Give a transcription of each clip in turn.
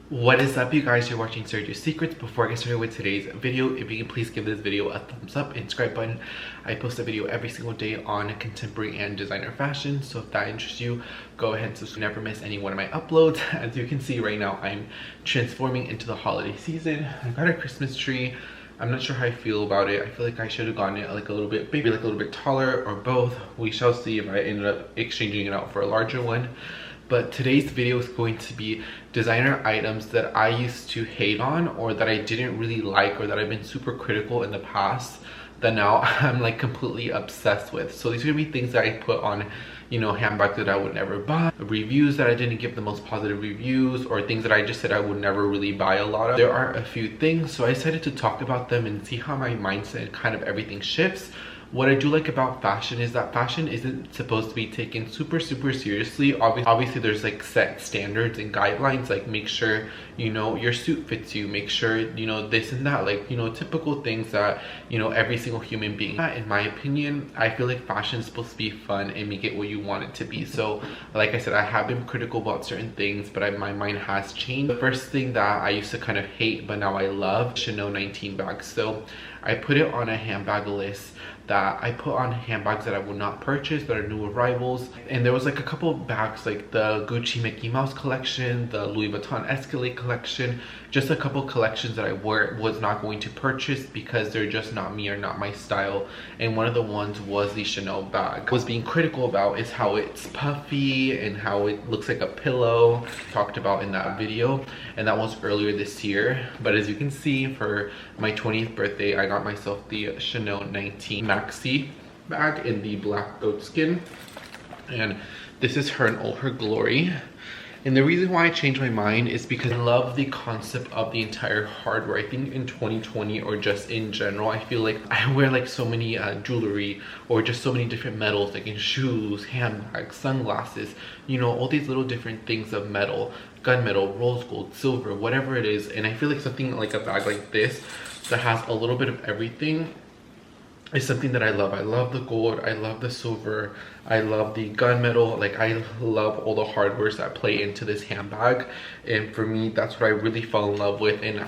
What is up, you guys? You're watching Sergio's Secrets. Before I get started with today's video, if you can please give this video a thumbs up and subscribe button. I post a video every single day on contemporary and designer fashion, so if that interests you, go ahead and subscribe. Never miss any one of my uploads. As you can see right now, I'm transforming into the holiday season. I got a Christmas tree. I'm not sure how I feel about it. I feel like I should have gotten it like a little bit, maybe like a little bit taller or both. We shall see if I ended up exchanging it out for a larger one. But today's video is going to be designer items that I used to hate on, or that I didn't really like, or that I've been super critical in the past that now I'm like completely obsessed with. So these are gonna be things that I put on, you know, handbags that I would never buy, reviews that I didn't give the most positive reviews, or things that I just said I would never really buy a lot of. There are a few things, so I decided to talk about them and see how my mindset and kind of everything shifts. What I do like about fashion is that fashion isn't supposed to be taken super seriously. Obviously there's like set standards and guidelines, like make sure, you know, your suit fits you, make sure, you know, this and that, like, you know, typical things that, you know, every single human being. In my opinion, I feel like fashion is supposed to be fun and make it what you want it to be. So like I said, I have been critical about certain things, but my mind has changed. The first thing that I used to kind of hate but now I love, Chanel 19 bags. So I put it on a handbag list that I put on handbags that I would not purchase, that are new arrivals. And there was like a couple of bags, like the Gucci Mickey Mouse collection, the Louis Vuitton Escalade collection, just a couple collections that I was not going to purchase because they're just not me or not my style. And one of the ones was the Chanel bag. What I was being critical about is how it's puffy and how it looks like a pillow, talked about in that video, and that was earlier this year. But as you can see, for my 20th birthday, I got myself the Chanel 19 maxi bag in the black goat skin, and this is her in all her glory. And the reason why I changed my mind is because I love the concept of the entire hardware. I think in 2020, or just in general, I feel like I wear like so many jewelry, or just so many different metals, like in shoes, handbags, sunglasses, you know, all these little different things of metal, gunmetal, rose gold, silver, whatever it is. And I feel like something like a bag like this that has a little bit of everything is something that I love. I love the gold, I love the silver, I love the gunmetal, like I love all the hardwares that play into this handbag. And for me, that's what I really fell in love with, and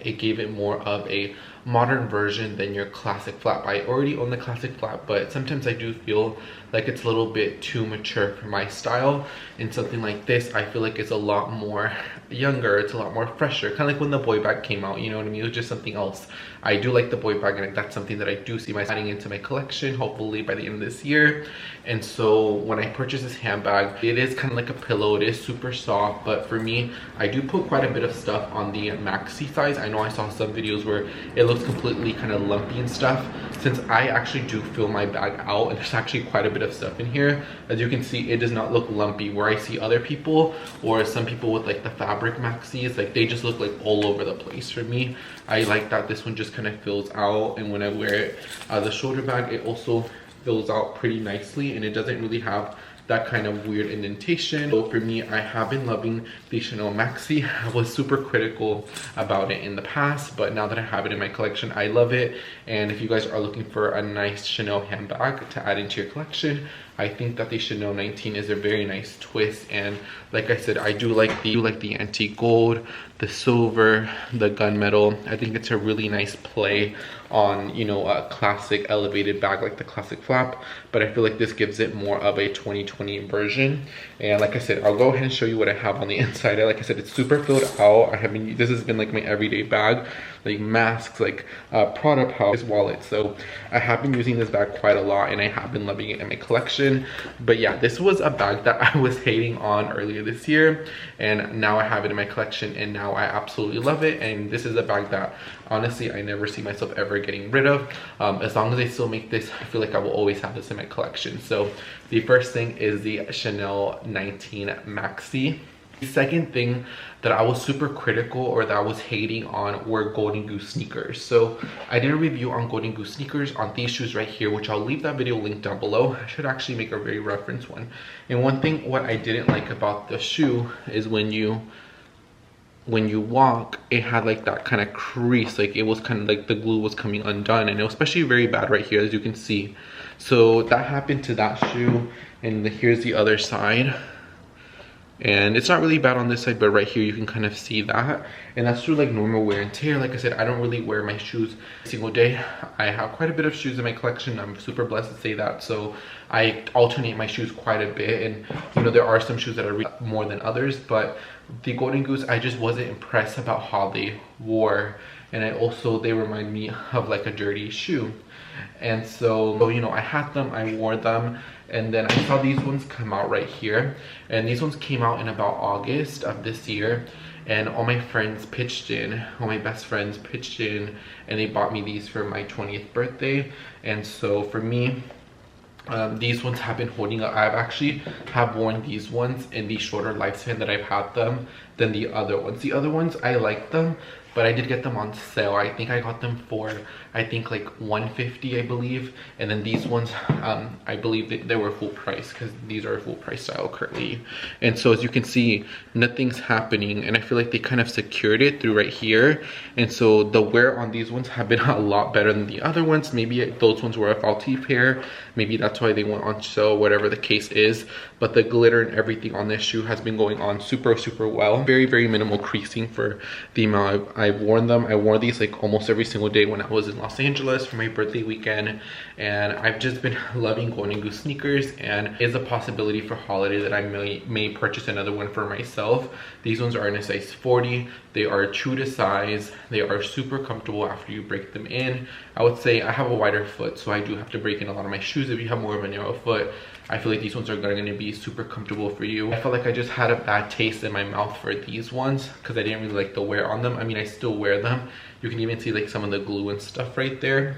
it gave it more of a modern version than your classic flap. I already own the classic flap, but sometimes I do feel like it's a little bit too mature for my style. And something like this, I feel like it's a lot more younger, it's a lot more fresher, kind of like when the boy bag came out, you know what I mean? It was just something else. I do like the boy bag, and that's something that I do see myself adding into my collection, hopefully by the end of this year. And so when I purchased this handbag, it is kind of like a pillow, it is super soft, but for me, I do put quite a bit of stuff on the maxi size. I know I saw some videos where it looks completely kind of lumpy and stuff. Since I actually do fill my bag out, and there's actually quite a bit of stuff in here, as you can see, it does not look lumpy, where I see other people, or some people with like the fabric maxis, like they just look like all over the place. For me, I like that this one just kind of fills out, and when I wear it, the shoulder bag, it also fills out pretty nicely, and it doesn't really have that kind of weird indentation. So for me, I have been loving the Chanel Maxi. I was super critical about it in the past, but now that I have it in my collection, I love it. And if you guys are looking for a nice Chanel handbag to add into your collection, I think that the Chanel 19 is a very nice twist. And like I said, I do like the antique gold, the silver, the gunmetal. I think it's a really nice play on, you know, a classic elevated bag like the classic flap, but I feel like this gives it more of a 2020 version. And like I said, I'll go ahead and show you what I have on the inside. Like I said, it's super filled out. This has been like my everyday bag, like masks, like Prada pouch, wallet. So I have been using this bag quite a lot, and I have been loving it in my collection. But yeah, this was a bag that I was hating on earlier this year, and now I have it in my collection, and now I absolutely love it. And this is a bag that honestly I never see myself ever getting rid of. As long as they still make this, I feel like I will always have this in my collection. So the first thing is the Chanel 19 Maxi. The second thing that I was super critical, or that I was hating on, were Golden Goose sneakers. So I did a review on Golden Goose sneakers on these shoes right here, which I'll leave that video linked down below. I should actually make a very reference one. And one thing, what I didn't like about the shoe is when you walk, it had like that kind of crease, like it was kind of like the glue was coming undone, and it was especially very bad right here, as you can see. So that happened to that shoe, and here's the other side. and it's not really bad on this side, but right here you can kind of see that, and that's through like normal wear and tear. Like I said, I don't really wear my shoes every single day. I have quite a bit of shoes in my collection. I'm super blessed to say that. So I alternate my shoes quite a bit, and you know, there are some shoes that are more than others, but the Golden Goose, I just wasn't impressed about how they wore, and they remind me of like a dirty shoe. And so you know, I had them, I wore them, and then I saw these ones come out right here, and these ones came out in about August of this year, and all my friends pitched in, all my best friends pitched in, and they bought me these for my 20th birthday. And so for me, these ones have been holding up. I've actually have worn these ones in the shorter lifespan that I've had them than the other ones. The other ones, I like them, but I did get them on sale. I think I got them for, I think like $150, I believe. And then these ones, I believe that they were full price, because these are full price style currently. And so as you can see, nothing's happening, and I feel like they kind of secured it through right here. And so the wear on these ones have been a lot better than the other ones. Maybe those ones were a faulty pair. Maybe that's why they went on sale, whatever the case is. But the glitter and everything on this shoe has been going on super well. Very minimal creasing for the amount I've worn them. I wore these like almost every single day when I was in Los Angeles for my birthday weekend, and I've just been loving Golden Goose sneakers, and is a possibility for holiday that I may purchase another one for myself. These ones are in a size 40. They are true to size. They are super comfortable after you break them in. I would say I have a wider foot, so I do have to break in a lot of my shoes. If you have more of a narrow foot, I feel like these ones are going to be super comfortable for you. I felt like I just had a bad taste in my mouth for these ones because I didn't really like the wear on them. I mean, I still wear them. You can even see like some of the glue and stuff right there.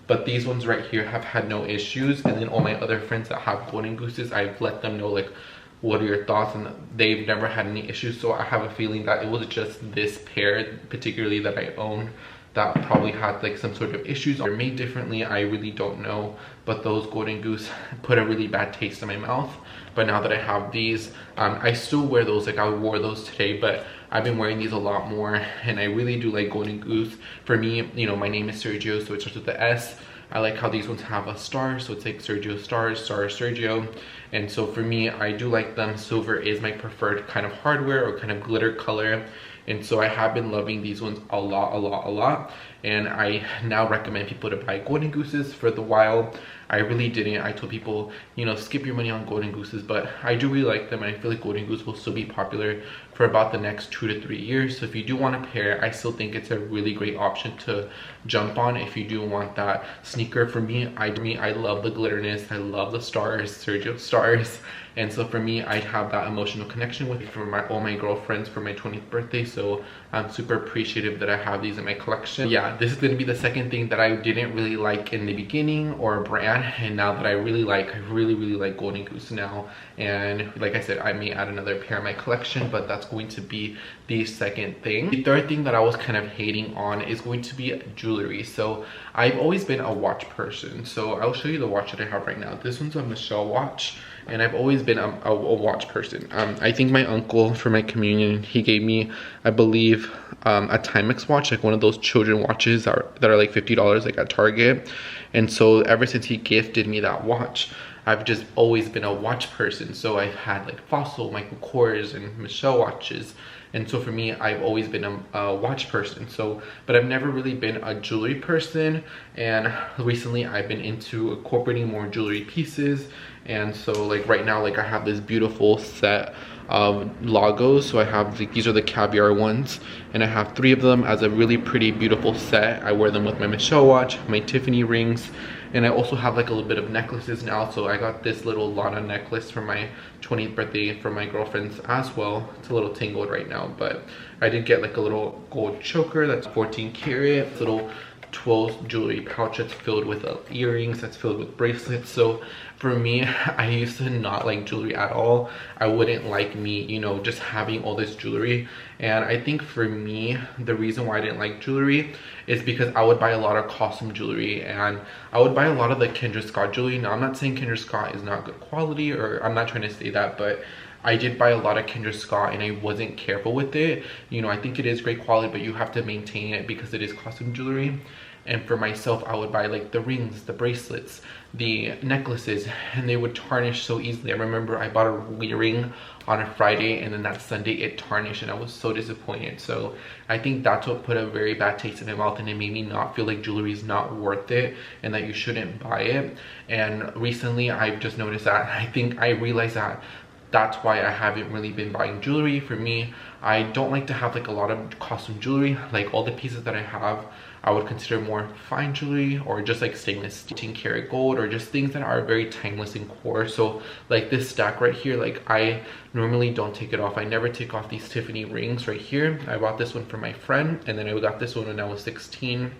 But these ones right here have had no issues. And then all my other friends that have Golden Gooses, I've let them know like, what are your thoughts? And they've never had any issues. So I have a feeling that it was just this pair particularly that I own that probably had like some sort of issues or made differently. I really don't know, but those Golden Goose put a really bad taste in my mouth. But now that I have these, I still wear those. Like I wore those today, but I've been wearing these a lot more, and I really do like Golden Goose. For me, you know, my name is Sergio, so it starts with the S. I like how these ones have a star, so it's like Sergio stars, star Sergio. And so for me, I do like them. Silver is my preferred kind of hardware or kind of glitter color. And so I have been loving these ones a lot. And I now recommend people to buy Golden Gooses. For the while, I really didn't. I told people, you know, skip your money on Golden Gooses, but I do really like them, and I feel like Golden Goose will still be popular for about the next 2 to 3 years. So if you do want a pair, I still think it's a really great option to jump on if you do want that sneaker. For me, I love the glitterness. I love the stars, Sergio stars. And so for me, I have that emotional connection with for all my girlfriends for my 20th birthday. So I'm super appreciative that I have these in my collection. Yeah, this is going to be the second thing that I didn't really like in the beginning, or a brand, and now that I really like, I really like Golden Goose now. And like I said, I may add another pair in my collection, but that's going to be the second thing. The third thing that I was kind of hating on is going to be jewelry. So I've always been a watch person. So I'll show you the watch that I have right now. This one's a Michelle watch, and I've always been a watch person. I think my uncle for my communion, he gave me, I believe, a Timex watch, like one of those children watches that are like $50 like at Target. And so ever since he gifted me that watch, I've just always been a watch person. So I've had like Fossil, Michael Kors, and Michelle watches. And so for me, I've always been a watch person. So, but I've never really been a jewelry person. And recently I've been into incorporating more jewelry pieces. And so like right now, like I have this beautiful set of logos. So I have these are the caviar ones, and I have 3 of them as a really pretty beautiful set. I wear them with my Michelle watch, my Tiffany rings, and I also have like a little bit of necklaces now. So I got this little Lana necklace for my 20th birthday from my girlfriend's as well. It's a little tangled right now, but I did get like a little gold choker that's 14 karat, little 12 jewelry pouch that's filled with earrings, that's filled with bracelets. So for me, I used to not like jewelry at all. I wouldn't like me, you know, just having all this jewelry. And I think for me, the reason why I didn't like jewelry is because I would buy a lot of costume jewelry, and I would buy a lot of the Kendra Scott jewelry. Now I'm not saying Kendra Scott is not good quality, or I'm not trying to say that, but I did buy a lot of Kendra Scott and I wasn't careful with it. You know, I think it is great quality, but you have to maintain it because it is costume jewelry. And for myself, I would buy like the rings, the bracelets, the necklaces, and they would tarnish so easily. I remember I bought a ring on a Friday, and then that Sunday it tarnished, and I was so disappointed. So I think that's what put a very bad taste in my mouth, and it made me not feel like jewelry is not worth it and that you shouldn't buy it. And recently I've just noticed that I think I realized that that's why I haven't really been buying jewelry. For me, I don't like to have like a lot of costume jewelry. Like all the pieces that I have, I would consider more fine jewelry, or just like stainless 18-karat gold, or just things that are very timeless and core. So like this stack right here, like I normally don't take it off. I never take off these Tiffany rings right here. I bought this one for my friend, and then I got this one when I was 16.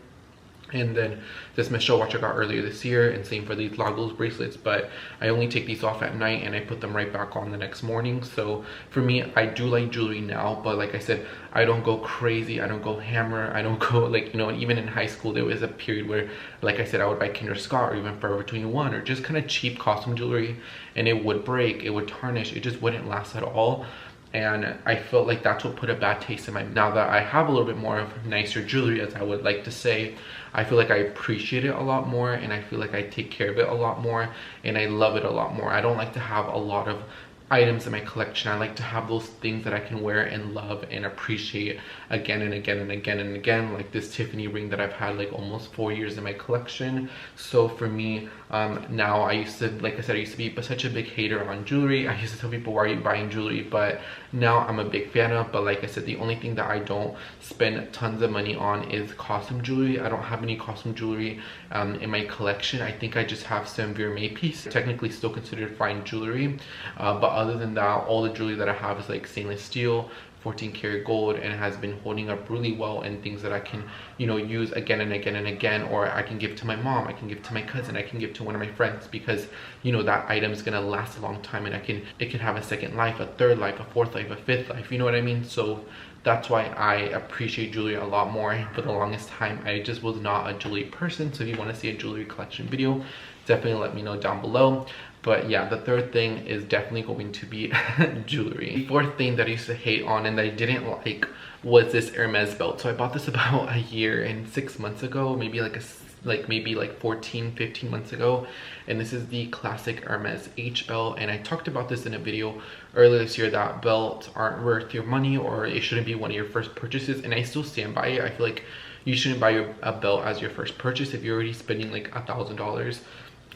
And then this Michelle watch I got earlier this year, and same for these Lagos bracelets, but I only take these off at night and I put them right back on the next morning. So for me, I do like jewelry now, but like I said, I don't go crazy, I don't go hammer, I don't go like, you know, even in high school there was a period where, like I said, I would buy Kinder Scott or even Forever 21 or just kind of cheap costume jewelry, and it would break, it would tarnish, it just wouldn't last at all. And I felt like that's what put a bad taste in my mouth. Now that I have a little bit more of nicer jewelry, as I would like to say, I feel like I appreciate it a lot more, and I feel like I take care of it a lot more, and I love it a lot more. I don't like to have a lot of items in my collection. I like to have those things that I can wear and love and appreciate again and again and again and again, like this Tiffany ring that I've had like almost 4 years in my collection. So for me, now I used to, like I said, I used to be such a big hater on jewelry. I used to tell people, why are you buying jewelry? But now I'm a big fan of. But like I said, the only thing that I don't spend tons of money on is costume jewelry. I don't have any costume jewelry in my collection. I think I just have some Vermeer piece, technically still considered fine jewelry, but other than that, all the jewelry that I have is like stainless steel, 14-karat gold, and it has been holding up really well, and things that I can, you know, use again and again and again, or I can give to my mom, I can give to my cousin, I can give to one of my friends, because you know that item is gonna last a long time, and it can have a second life, a third life, a fourth life, a fifth life, you know what I mean? So that's why I appreciate jewelry a lot more. For the longest time, I just was not a jewelry person. So if you want to see a jewelry collection video, definitely let me know down below. But yeah, the third thing is definitely going to be jewelry. The fourth thing that I used to hate on and that I didn't like was this Hermes belt. So I bought this about a year and 6 months ago, maybe like 14, 15 months ago. And this is the classic Hermes H belt. And I talked about this in a video earlier this year, that belts aren't worth your money, or it shouldn't be one of your first purchases. And I still stand by it. I feel like you shouldn't buy a belt as your first purchase. If you're already spending like $1,000,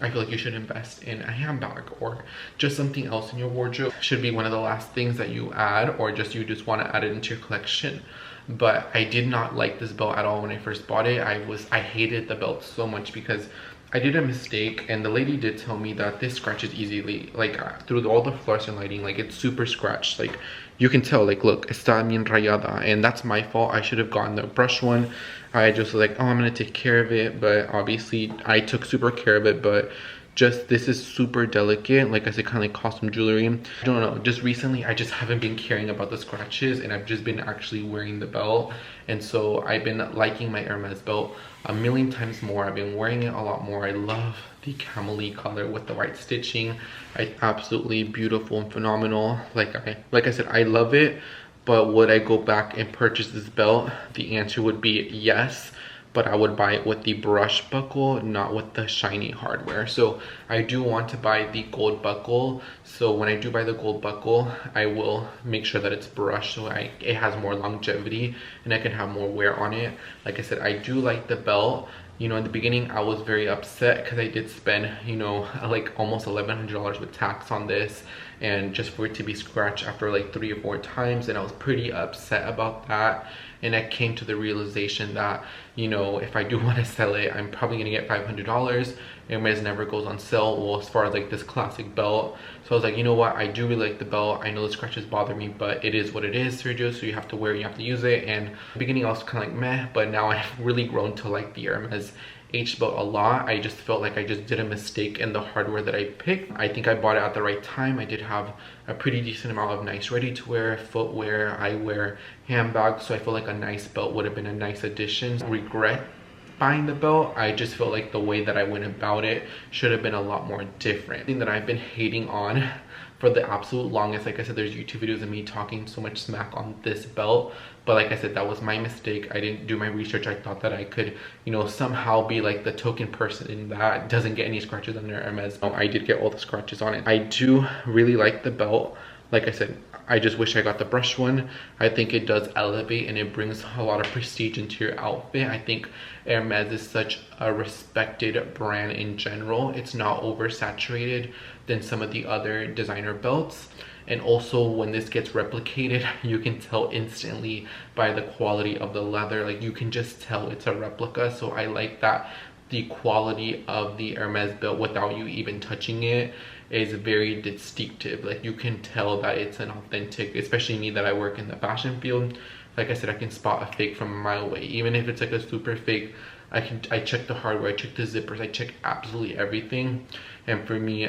I feel like you should invest in a handbag or just something else in your wardrobe. Should be one of the last things that you add, or just you just want to add it into your collection. But I did not like this belt at all when I first bought it. I hated the belt so much because I did a mistake, and the lady did tell me that this scratches easily, like through all the fluorescent lighting, like it's super scratched. Like you can tell, like look, está bien rayada, and that's my fault. I should have gotten the brush one. I just was like, oh, I'm gonna take care of it, but obviously I took super care of it. But just this is super delicate, like I said, kind of like costume jewelry. I don't know, just recently I just haven't been caring about the scratches, and I've just been actually wearing the belt. And so I've been liking my Hermes belt a million times more. I've been wearing it a lot more. I love the camel color with the white stitching. It's absolutely beautiful and phenomenal. Like I said, I love it. But would I go back and purchase this belt? The answer would be yes, but I would buy it with the brush buckle, not with the shiny hardware. So I do want to buy the gold buckle. So when I do buy the gold buckle, I will make sure that it's brushed so it has more longevity and I can have more wear on it. Like I said, I do like the belt. You know, in the beginning, I was very upset because I did spend, you know, like almost $1,100 with tax on this, and just for it to be scratched after like 3 or 4 times, and I was pretty upset about that. And I came to the realization that, you know, if I do want to sell it, I'm probably gonna get $500. Hermes never goes on sale, well, as far as like this classic belt. So I was like, you know what, I do really like the belt. I know the scratches bother me, but it is what it is, Sergio. So you have to wear it, you have to use it. And in the beginning I was kind of like meh, but now I've really grown to like the Hermes H belt a lot. I just felt like I just did a mistake in the hardware that I picked. I think I bought it at the right time. I did have a pretty decent amount of nice ready-to-wear, footwear, eyewear, handbags, so I feel like a nice belt would have been a nice addition. Regret buying the belt. I just feel like the way that I went about it should have been a lot more different. The thing that I've been hating on for the absolute longest. Like I said, there's YouTube videos of me talking so much smack on this belt, but like I said, that was my mistake. I didn't do my research. I thought that I could, you know, somehow be like the token person that doesn't get any scratches on their Hermes. I did get all the scratches on it. I do really like the belt. Like I said, I just wish I got the brush one. I think it does elevate and it brings a lot of prestige into your outfit. I think Hermes is such a respected brand in general. It's not oversaturated than some of the other designer belts. And also when this gets replicated, you can tell instantly by the quality of the leather. Like you can just tell it's a replica. So I like that the quality of the Hermes belt without you even touching it is very distinctive. Like you can tell that it's an authentic, especially me that I work in the fashion field. Like I said, I can spot a fake from a mile away. Even if it's like a super fake, I check the hardware, I check the zippers, I check absolutely everything. And for me,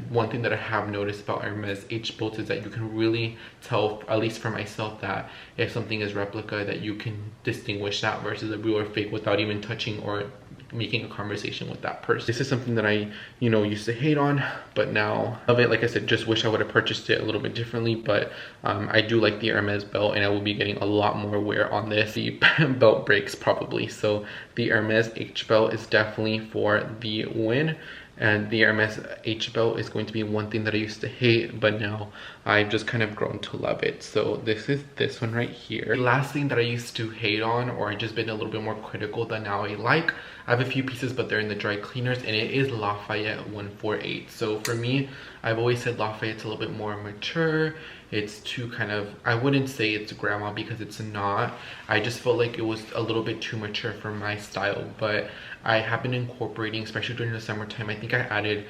one thing that I have noticed about Hermes H belts is that you can really tell, at least for myself, that if something is replica, that you can distinguish that versus a real or fake without even touching or making a conversation with that person. This is something that I, you know, used to hate on, but now love it. Like I said, just wish I would have purchased it a little bit differently, but I do like the Hermes belt, and I will be getting a lot more wear on this. The belt breaks probably, so the Hermes H belt is definitely for the win. And the Hermes H belt is going to be one thing that I used to hate, but now I've just kind of grown to love it. So this is this one right here. The last thing that I used to hate on, or I just been a little bit more critical than now I like, I have a few pieces, but they're in the dry cleaners, and it is Lafayette 148. So for me, I've always said Lafayette's a little bit more mature. It's too kind of, I wouldn't say it's grandma because it's not. I just felt like it was a little bit too mature for my style, but I have been incorporating, especially during the summertime. I think I added,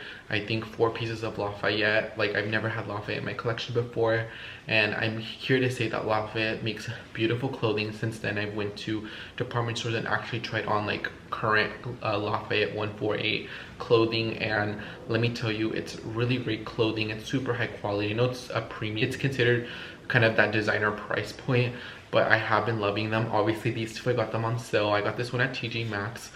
4 pieces of Lafayette. Like I've never had Lafayette in my collection before, and I'm here to say that Lafayette makes beautiful clothing. Since then, I went to department stores and actually tried on like current Lafayette 148 clothing, and let me tell you, it's really great clothing. It's super high quality. I know it's a premium, it's considered kind of that designer price point, but I have been loving them. Obviously these two, I got them on sale. I got this one at TJ Maxx.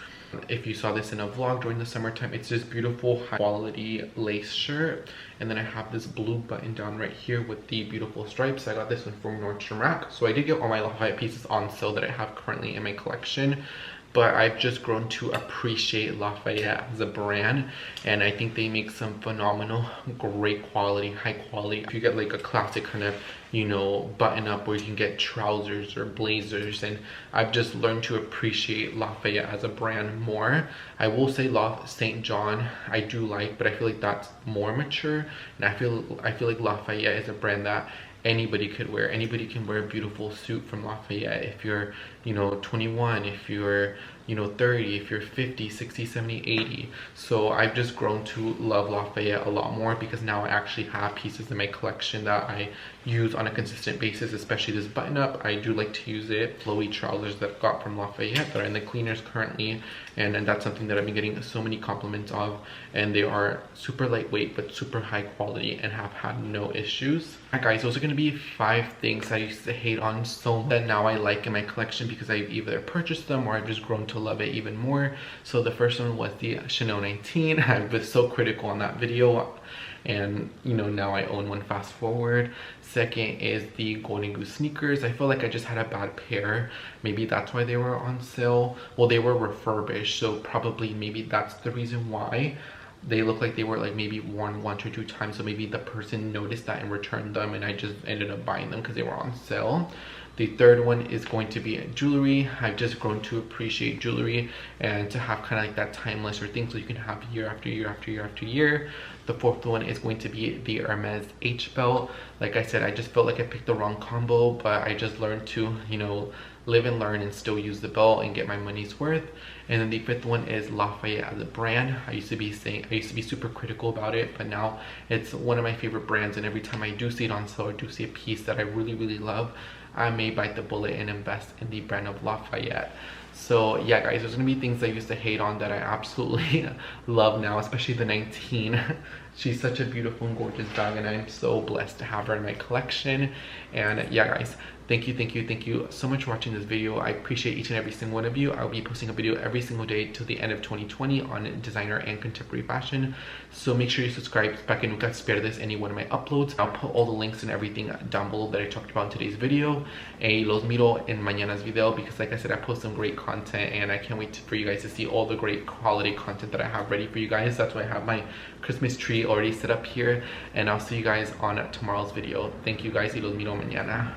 If you saw this in a vlog during the summertime, it's this beautiful high quality lace shirt, and then I have this blue button down right here with the beautiful stripes. I got this one from Nordstrom Rack. So I did get all my Lafayette pieces on sale that I have currently in my collection, but I've just grown to appreciate Lafayette as a brand, and I think they make some phenomenal, great quality, high quality. If you get like a classic kind of, you know, button up where you can get trousers or blazers, and I've just learned to appreciate Lafayette as a brand more. I will say St. John I do like, but I feel like that's more mature, and I feel like Lafayette is a brand that anybody could wear. Anybody can wear a beautiful suit from Lafayette. If you're, you know, 21, if you're, you know, 30, if you're 50, 60, 70, 80. So I've just grown to love Lafayette a lot more because now I actually have pieces in my collection that I use on a consistent basis, especially this button up. I do like to use it. Flowy trousers that I got from Lafayette that are in the cleaners currently, and that's something that I've been getting so many compliments of, and they are super lightweight but super high quality and have had no issues. Alright guys, those are going to be 5 things I used to hate on so much that now I like in my collection because I've either purchased them or I've just grown to love it even more. So the first one was the Chanel 19. I was so critical on that video, and you know, now I own one fast forward. Second is the Golden Goose sneakers. I feel like I just had a bad pair. Maybe that's why they were on sale. Well, they were refurbished, so probably maybe that's the reason why. They look like they were like maybe worn 1 or 2 times, so maybe the person noticed that and returned them, and I just ended up buying them because they were on sale. The third one is going to be jewelry. I've just grown to appreciate jewelry and to have kind of like that timeless or things so you can have year after year after year after year. The fourth one is going to be the Hermes H belt. Like I said, I just felt like I picked the wrong combo, but I just learned to, you know, live and learn and still use the belt and get my money's worth. And then the fifth one is Lafayette as a brand. I used to be super critical about it, but now it's one of my favorite brands, and every time I do see it on sale or do see a piece that I really love, I may bite the bullet and invest in the brand of Lafayette. So yeah guys, there's gonna be things I used to hate on that I absolutely love now, especially the 19. She's such a beautiful and gorgeous dog, and I'm so blessed to have her in my collection. And yeah, guys, thank you so much for watching this video. I appreciate each and every single one of you. I'll be posting a video every single day till the end of 2020 on designer and contemporary fashion. So make sure you subscribe para que nunca pierdas any one of my uploads. I'll put all the links and everything down below that I talked about in today's video. And los miro en mañana's video, because like I said, I post some great content and I can't wait for you guys to see all the great quality content that I have ready for you guys. That's why I have my Christmas tree already set up here, and I'll see you guys on tomorrow's video. Thank you guys, y los miro mañana.